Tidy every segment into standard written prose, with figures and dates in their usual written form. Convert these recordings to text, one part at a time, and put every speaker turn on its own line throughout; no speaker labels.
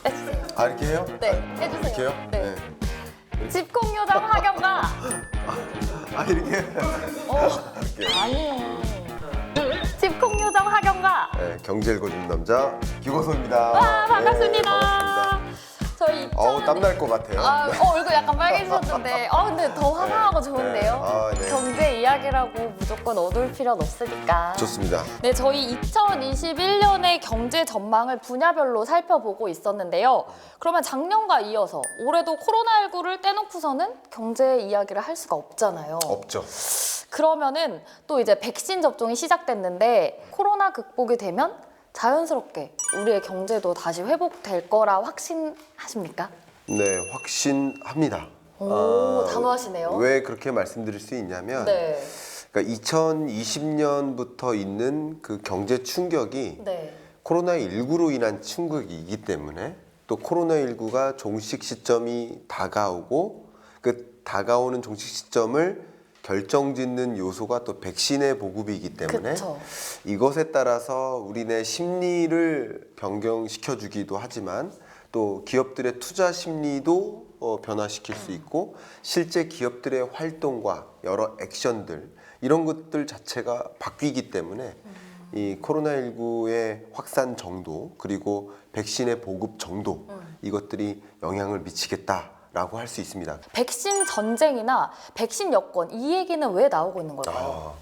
해주세요.
아, 이렇게 해요?
네, 해주세요.
이렇게요?
네. 집콕요정 하경과
아, 이렇게?
아니요. 집콕요정 하경과
네, 경제 읽어주는 남자 김호소입니다.
와, 반갑습니다.
네, 반갑습니다.
저희
땀날 것 같아요.
얼굴 약간 빨개지셨는데 근데 더 화사하고 좋은데요?
네.
경제 이야기라고 무조건 어두울 필요는 없으니까.
좋습니다.
네, 저희 2021년의 경제 전망을 분야별로 살펴보고 있었는데요. 그러면 작년과 이어서 올해도 코로나19를 떼놓고서는 경제 이야기를 할 수가 없잖아요.
없죠.
그러면은 또 이제 백신 접종이 시작됐는데 코로나 극복이 되면 자연스럽게 우리의 경제도 다시 회복될 거라 확신하십니까?
네, 확신합니다.
오, 단호하시네요.
왜 그렇게 말씀드릴 수 있냐면
네.
그러니까 2020년부터 있는 그 경제 충격이
네.
코로나19로 인한 충격이기 때문에 또 코로나19가 종식 시점이 다가오고 그 다가오는 종식 시점을 결정짓는 요소가 또 백신의 보급이기 때문에
그쵸.
이것에 따라서 우리네 심리를 변경시켜주기도 하지만 또 기업들의 투자 심리도 변화시킬 수 있고 실제 기업들의 활동과 여러 액션들 이런 것들 자체가 바뀌기 때문에 이 코로나19의 확산 정도 그리고 백신의 보급 정도 이것들이 영향을 미치겠다라고 할 수 있습니다.
백신 전쟁이나 백신 여권 이 얘기는 왜 나오고 있는 걸까요?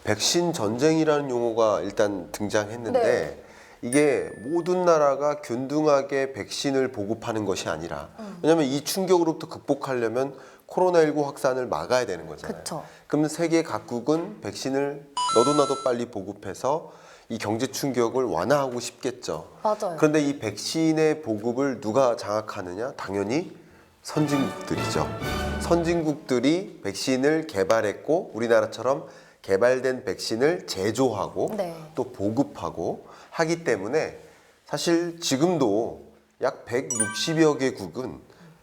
백신 전쟁이라는 용어가 일단 등장했는데
네.
이게 모든 나라가 균등하게 백신을 보급하는 것이 아니라 왜냐하면 이 충격으로부터 극복하려면 코로나19 확산을 막아야 되는 거잖아요.
그쵸.
그러면 세계 각국은 백신을 너도 나도 빨리 보급해서 이 경제 충격을 완화하고 싶겠죠.
맞아요.
그런데 이 백신의 보급을 누가 장악하느냐? 당연히 선진국들이죠. 선진국들이 백신을 개발했고 우리나라처럼 개발된 백신을 제조하고
네.
또 보급하고 하기 때문에 사실 지금도 약 160여 개국은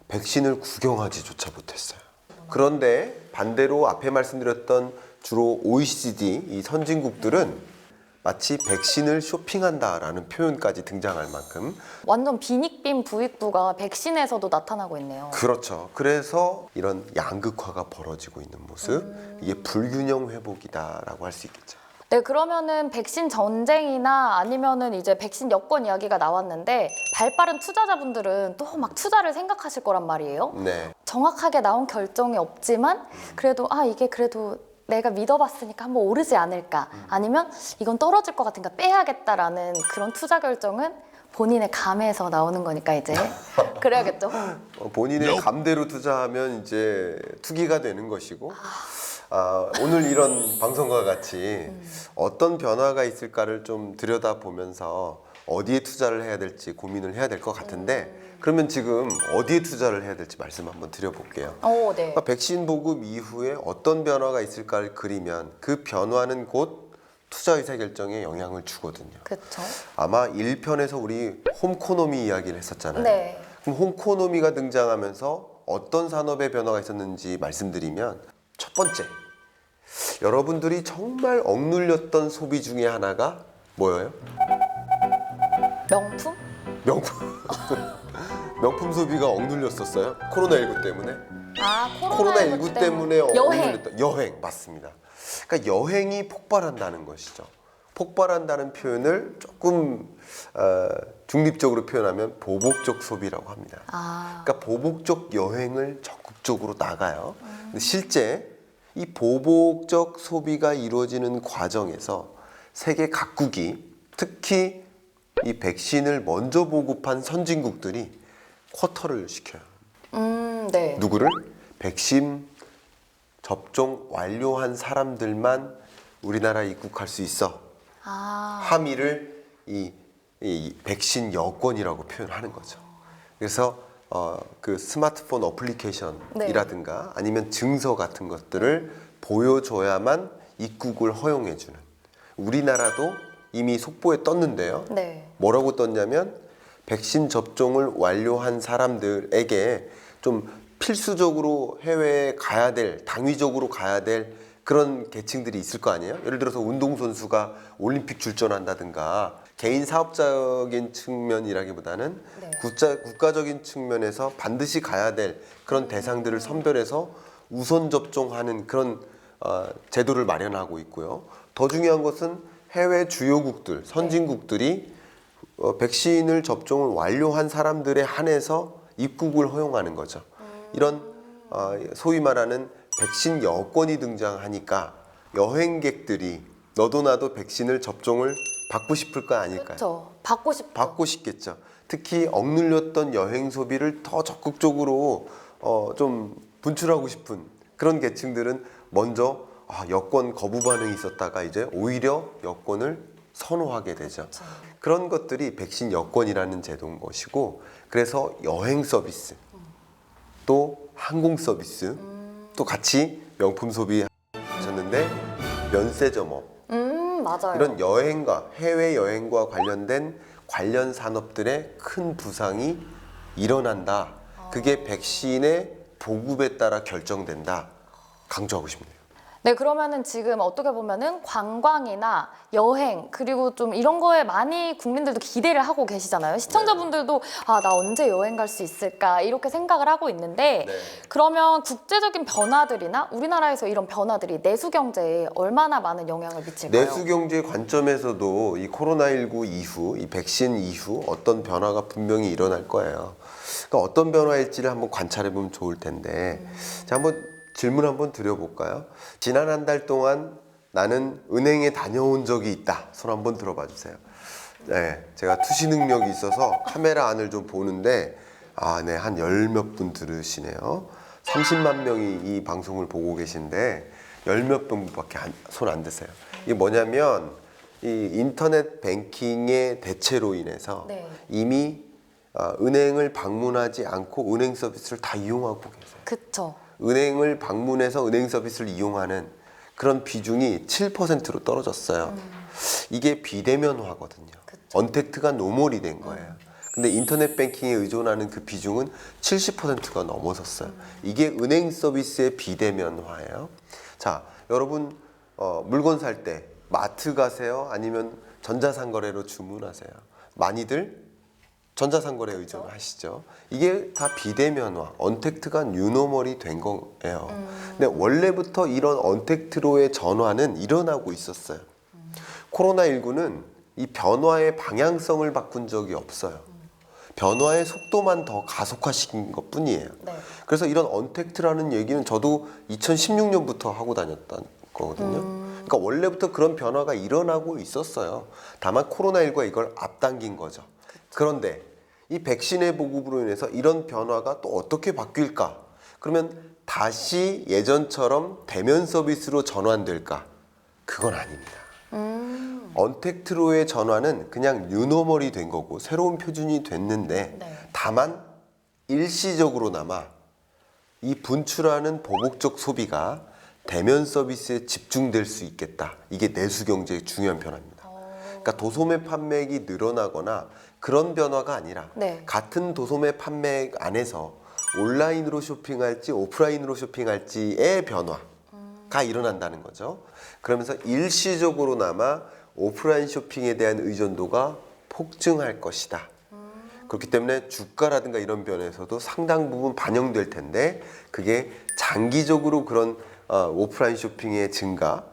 백신을 구경하지조차 못했어요. 그런데 반대로 앞에 말씀드렸던 주로 OECD 이 선진국들은 마치 백신을 쇼핑한다라는 표현까지 등장할 만큼
완전 비닉빈 부익부가 백신에서도 나타나고 있네요.
그렇죠. 그래서 이런 양극화가 벌어지고 있는 모습 이게 불균형 회복이다라고 할 수 있겠죠.
네, 그러면은 백신 전쟁이나 아니면은 이제 백신 여권 이야기가 나왔는데 발빠른 투자자분들은 또 막 투자를 생각하실 거란 말이에요.
네.
정확하게 나온 결정이 없지만 그래도 이게 그래도 내가 믿어봤으니까 한번 오르지 않을까 아니면 이건 떨어질 것 같으니까 빼야겠다라는 그런 투자 결정은 본인의 감에서 나오는 거니까 이제 그래야겠죠.
본인의 감대로 투자하면 이제 투기가 되는 것이고 오늘 이런 방송과 같이 어떤 변화가 있을까를 좀 들여다보면서 어디에 투자를 해야 될지 고민을 해야 될 것 같은데 그러면 지금 어디에 투자를 해야 될지 말씀 한번 드려볼게요.
네.
그러니까 백신 보급 이후에 어떤 변화가 있을까를 그리면 그 변화는 곧 투자 의사 결정에 영향을 주거든요.
그렇죠.
아마 1편에서 우리 홈코노미 이야기를 했었잖아요.
네.
그럼 홈코노미가 등장하면서 어떤 산업의 변화가 있었는지 말씀드리면 첫 번째, 여러분들이 정말 억눌렸던 소비 중에 하나가 뭐예요?
명품?
명품. 명품 소비가 억눌렸었어요. 코로나19 때문에. 코로나19 때문에
여행.
억눌렸다. 여행 맞습니다. 그러니까 여행이 폭발한다는 것이죠. 폭발한다는 표현을 조금 중립적으로 표현하면 보복적 소비라고 합니다. 그러니까 보복적 여행을 적극적으로 나가요. 근데 실제 이 보복적 소비가 이루어지는 과정에서 세계 각국이 특히 이 백신을 먼저 보급한 선진국들이 쿼터를 시켜요.
네.
누구를? 백신 접종 완료한 사람들만 우리나라에 입국할 수 있어. 함의를 이 백신 여권이라고 표현하는 거죠. 그래서 그 스마트폰 어플리케이션이라든가 아니면 증서 같은 것들을 보여줘야만 입국을 허용해주는. 우리나라도 이미 속보에 떴는데요.
네.
뭐라고 떴냐면 백신 접종을 완료한 사람들에게 좀 필수적으로 해외에 가야 될, 당위적으로 가야 될 그런 계층들이 있을 거 아니에요? 예를 들어서 운동선수가 올림픽 출전한다든가 개인 사업적인 측면이라기보다는
네.
국가적인 측면에서 반드시 가야 될 그런 대상들을 선별해서 우선 접종하는 그런 제도를 마련하고 있고요. 더 중요한 것은 해외 주요국들, 선진국들이 백신을 접종을 완료한 사람들에 한해서 입국을 허용하는 거죠. 이런 소위 말하는 백신 여권이 등장하니까 여행객들이 너도 나도 백신을 접종을 받고 싶을 거 아닐까요?
그렇죠. 받고 싶죠.
받고 싶겠죠. 특히 억눌렸던 여행 소비를 더 적극적으로 좀 분출하고 싶은 그런 계층들은 먼저 여권 거부 반응이 있었다가 이제 오히려 여권을 선호하게 되죠.
그렇죠.
그런 것들이 백신 여권이라는 제도인 것이고, 그래서 여행 서비스, 또 항공 서비스, 또 같이 명품 소비 하셨는데 면세점업,
맞아요.
이런 여행과 해외 여행과 관련된 관련 산업들의 큰 부상이 일어난다. 그게 백신의 보급에 따라 결정된다. 강조하고 싶네요.
네, 그러면은 지금 어떻게 보면은 관광이나 여행 그리고 좀 이런 거에 많이 국민들도 기대를 하고 계시잖아요. 시청자분들도 나 언제 여행 갈 수 있을까 이렇게 생각을 하고 있는데
네.
그러면 국제적인 변화들이나 우리나라에서 이런 변화들이 내수 경제에 얼마나 많은 영향을 미칠까요?
내수 경제 관점에서도 이 코로나19 이후, 이 백신 이후 어떤 변화가 분명히 일어날 거예요. 그러니까 어떤 변화일지를 한번 관찰해 보면 좋을 텐데, 자, 한번 질문 한번 드려볼까요? 지난 한 달 동안 나는 은행에 다녀온 적이 있다. 손 한번 들어봐 주세요. 네, 제가 투시 능력이 있어서 카메라 안을 좀 보는데 네, 한 열 몇 분 들으시네요. 30만 명이 이 방송을 보고 계신데 열 몇 분밖에 손 안 드세요. 이게 뭐냐면 이 인터넷 뱅킹의 대체로 인해서
네.
이미 은행을 방문하지 않고 은행 서비스를 다 이용하고 계세요.
그쵸.
은행을 방문해서 은행 서비스를 이용하는 그런 비중이 7%로 떨어졌어요. 이게 비대면화거든요.
그쵸.
언택트가 노멀이 된 거예요. 근데 인터넷 뱅킹에 의존하는 그 비중은 70%가 넘어섰어요. 이게 은행 서비스의 비대면화예요. 자, 여러분 물건 살 때 마트 가세요? 아니면 전자상거래로 주문하세요? 많이들 전자상거래 의존하시죠. 이게 다 비대면화, 언택트가 뉴노멀이 된 거예요. 근데 원래부터 이런 언택트로의 전환은 일어나고 있었어요. 코로나19는 이 변화의 방향성을 바꾼 적이 없어요. 변화의 속도만 더 가속화시킨 것 뿐이에요.
네.
그래서 이런 언택트라는 얘기는 저도 2016년부터 하고 다녔던 거거든요. 그러니까 원래부터 그런 변화가 일어나고 있었어요. 다만 코로나19가 이걸 앞당긴 거죠. 그런데 이 백신의 보급으로 인해서 이런 변화가 또 어떻게 바뀔까? 그러면 다시 예전처럼 대면 서비스로 전환될까? 그건 아닙니다. 언택트로의 전환은 그냥 뉴노멀이 된 거고 새로운 표준이 됐는데
네.
다만 일시적으로나마 이 분출하는 보복적 소비가 대면 서비스에 집중될 수 있겠다. 이게 내수 경제의 중요한 변화입니다. 그러니까 도소매 판매액이 늘어나거나 그런 변화가 아니라
네.
같은 도소매 판매액 안에서 온라인으로 쇼핑할지 오프라인으로 쇼핑할지의 변화가 일어난다는 거죠. 그러면서 일시적으로나마 오프라인 쇼핑에 대한 의존도가 폭증할 것이다. 그렇기 때문에 주가라든가 이런 변에서도 상당 부분 반영될 텐데 그게 장기적으로 그런 오프라인 쇼핑의 증가,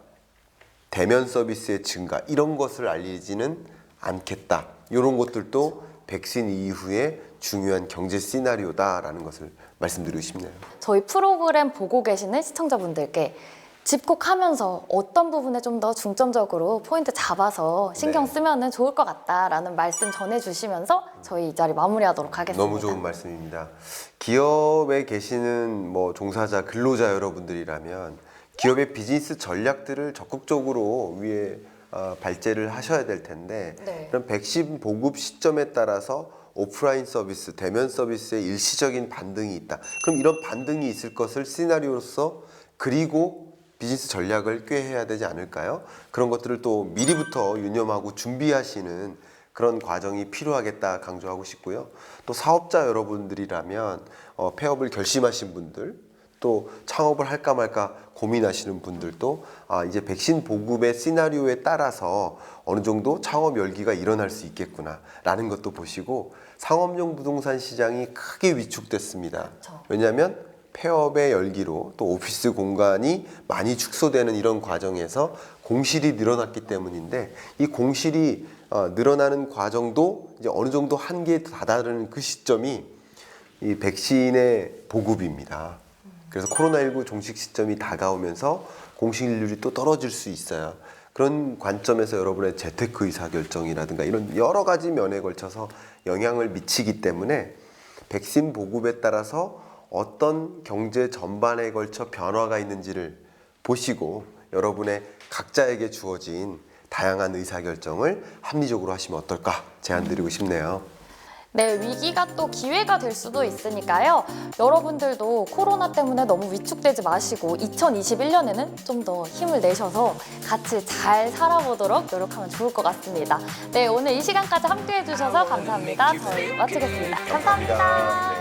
대면 서비스의 증가 이런 것을 알리지는 않겠다. 이런 것들도 백신 이후에 중요한 경제 시나리오다라는 것을 말씀드리고 싶네요.
저희 프로그램 보고 계시는 시청자분들께 집콕하면서 어떤 부분에 좀 더 중점적으로 포인트 잡아서 신경
네.
쓰면 좋을 것 같다라는 말씀 전해주시면서 저희 이 자리 마무리하도록 하겠습니다.
너무 좋은 말씀입니다. 기업에 계시는 종사자, 근로자 여러분들이라면 기업의 비즈니스 전략들을 적극적으로 위에 발제를 하셔야 될 텐데
네.
그럼 백신 보급 시점에 따라서 오프라인 서비스, 대면 서비스에 일시적인 반등이 있다. 그럼 이런 반등이 있을 것을 시나리오로서 그리고 비즈니스 전략을 꾀해야 되지 않을까요? 그런 것들을 또 미리부터 유념하고 준비하시는 그런 과정이 필요하겠다 강조하고 싶고요. 또 사업자 여러분들이라면 폐업을 결심하신 분들 또 창업을 할까 말까 고민하시는 분들도 이제 백신 보급의 시나리오에 따라서 어느 정도 창업 열기가 일어날 수 있겠구나 라는 것도 보시고 상업용 부동산 시장이 크게 위축됐습니다.
그렇죠.
왜냐하면 폐업의 열기로 또 오피스 공간이 많이 축소되는 이런 과정에서 공실이 늘어났기 때문인데 이 공실이 늘어나는 과정도 이제 어느 정도 한계에 다다르는 그 시점이 이 백신의 보급입니다. 그래서 코로나19 종식 시점이 다가오면서 공실률이 또 떨어질 수 있어요. 그런 관점에서 여러분의 재테크 의사결정이라든가 이런 여러 가지 면에 걸쳐서 영향을 미치기 때문에 백신 보급에 따라서 어떤 경제 전반에 걸쳐 변화가 있는지를 보시고 여러분의 각자에게 주어진 다양한 의사결정을 합리적으로 하시면 어떨까 제안드리고 싶네요.
네, 위기가 또 기회가 될 수도 있으니까요. 여러분들도 코로나 때문에 너무 위축되지 마시고 2021년에는 좀 더 힘을 내셔서 같이 잘 살아보도록 노력하면 좋을 것 같습니다. 네, 오늘 이 시간까지 함께해 주셔서 감사합니다. 저희 마치겠습니다. 감사합니다.